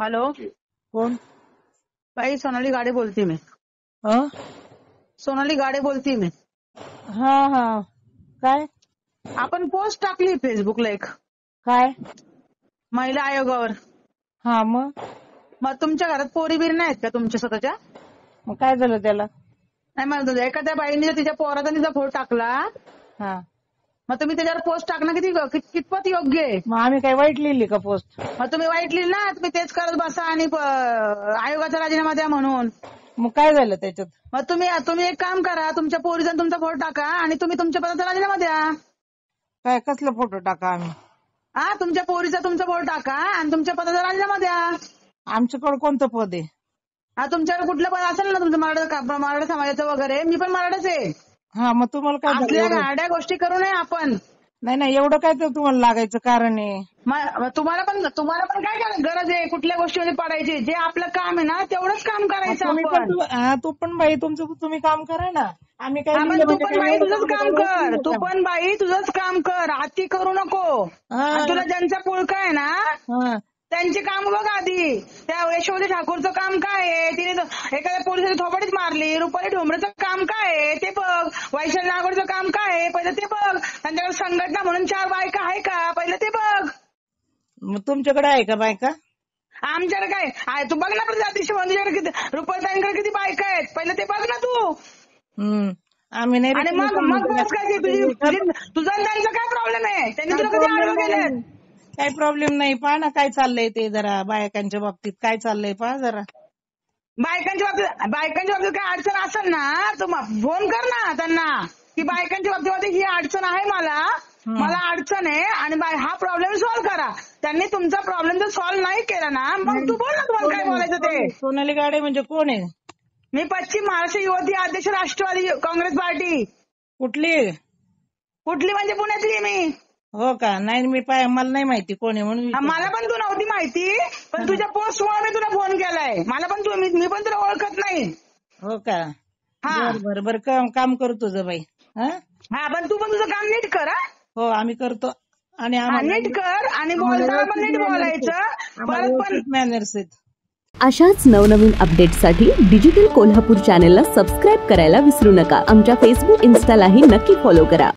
Hello, कोण? बाई सोनाली गाडे बोलते मी. हं? सोनाली गाडे बोलते मी. हा हा. काय आपण पोस्ट टाकली फेसबुकला एक काय? महिला आयोगावर. हा मग मग तुमच्या घरात पोरी बिरी नाहीत का तुमच्या स्वतःच्या? मग काय झालं त्याला? नाही म्हणत होते. एखाद्या बाईने जर तिच्या पोराचा तिचा फोटो टाकला, हा मग तुम्ही त्याच्यावर पोस्ट टाकणं कितपत योग्य आहे? मग आम्ही काय वाईट लिहिली का पोस्ट? मग तुम्ही वाईट लिहिलं ना, तुम्ही तेच करत बसा आणि आयोगाचा राजीनामा द्या म्हणून. मग काय झालं त्याच्यात? मग तुम्ही एक काम करा, तुमच्या पोरीचा तुमचा फोटो टाका आणि तुम्ही तुमच्या पदाचा राजीनामा द्या. काय कसला फोटो टाका आम्ही? हा, तुमच्या पोरीचा तुमचा फोटो टाका आणि तुमच्या पदाचा राजीनामा द्या. आमच्याकडे कोणतं पद आहे? हा, तुमच्याकडे कुठलं पद असेल ना तुमचं मराठा समाजाचं वगैरे. मी पण मराठाच आहे. हा मग तुम्हाला काय झालं असल्या एवढं? गाड्या गोष्टी करू नये आपण. नाही एवढं काय तर तुम्हाला लागायचं कारण आहे? तुम्हाला पण काय गरज आहे कुठल्या गोष्टीमध्ये पडायची? जे आपलं काम आहे ना तेवढंच काम करायचं तुम्ही आपण. पण तू पण बाई तुमचं तुम्ही काम करा ना. आम्ही काय हा, पण लिहिलं तू म्हणजे पण काय बाई एवढं तुझंच काम करायला कर. लागलं तू का? पण बाई तुझंच काम कर. अति करू नको. हा. आणि तुला ज्यांचा पुळका आहे ना हा. त्यांची काम बघ आधी. त्या यशोमती ठाकूरचं काम काय आहे? तिने एखाद्या पोलिसाची थोपडीच मारली. रुपाली ढोंबरेचं काम काय आहे ते बघ. वैशाली नागोडचं काम काय आहे पहिलं ते बघ. त्यांच्याकडे संघटना म्हणून 4 बायका आहे का पहिलं ते बघ. मग तुमच्याकडे आहे का बायका? आमच्याकडे काय आहे? तू बघ ना प्रजाती तुझ्याकडे किती, रुपालीताईंकडे किती बायका आहेत पहिलं ते बघ ना तू. आम्ही नाही आणि मग बस काय तुझा त्यांचा काय प्रॉब्लेम आहे? त्यांनी तुला कधी आडवं केलं? काही प्रॉब्लेम नाही. पहा ना काय चाललंय ते जरा बायकांच्या बाबतीत काय चाललंय पहा जरा. बायकांच्या बाबतीत काय अडचण असेल ना तर फोन कर ना त्यांना की बायकांच्या बाबतीमध्ये ही अडचण आहे मला अडचण आहे आणि हा प्रॉब्लेम सॉल्व्ह करा. त्यांनी तुमचा प्रॉब्लेम जर सॉल्व्ह नाही केला ना मग तू बोल ना तुम्हाला काय बोलायचं ते. सोनाली गाडे म्हणजे कोण आहे? मी पश्चिम महाराष्ट्र युवती अध्यक्ष राष्ट्रवादी काँग्रेस पार्टी. कुठली म्हणजे पुण्यातली मी. हो का? नाही मला नाही माहिती कोण आहे म्हणून. मला पण तू नव्हती माहिती पण तुझ्या पोस्टमुळे मी तुला फोन केलाय. मला पण मी पण तुला ओळखत नाही. हो का? हा बरं काम करू तुझं बाई. हा, पण तू पण तुझं काम नीट कर. हो आम्ही करतो. आणि नीट कर आणि बोलताना पण नीट बोलायचं. परत पण मॅनर्स आहेत. अशाच नवनवीन अपडेट्ससाठी डिजिटल कोल्हापूर चॅनेलला सबस्क्राईब करायला विसरू नका. आमच्या फेसबुक, इन्स्टालाही नक्की फॉलो करा.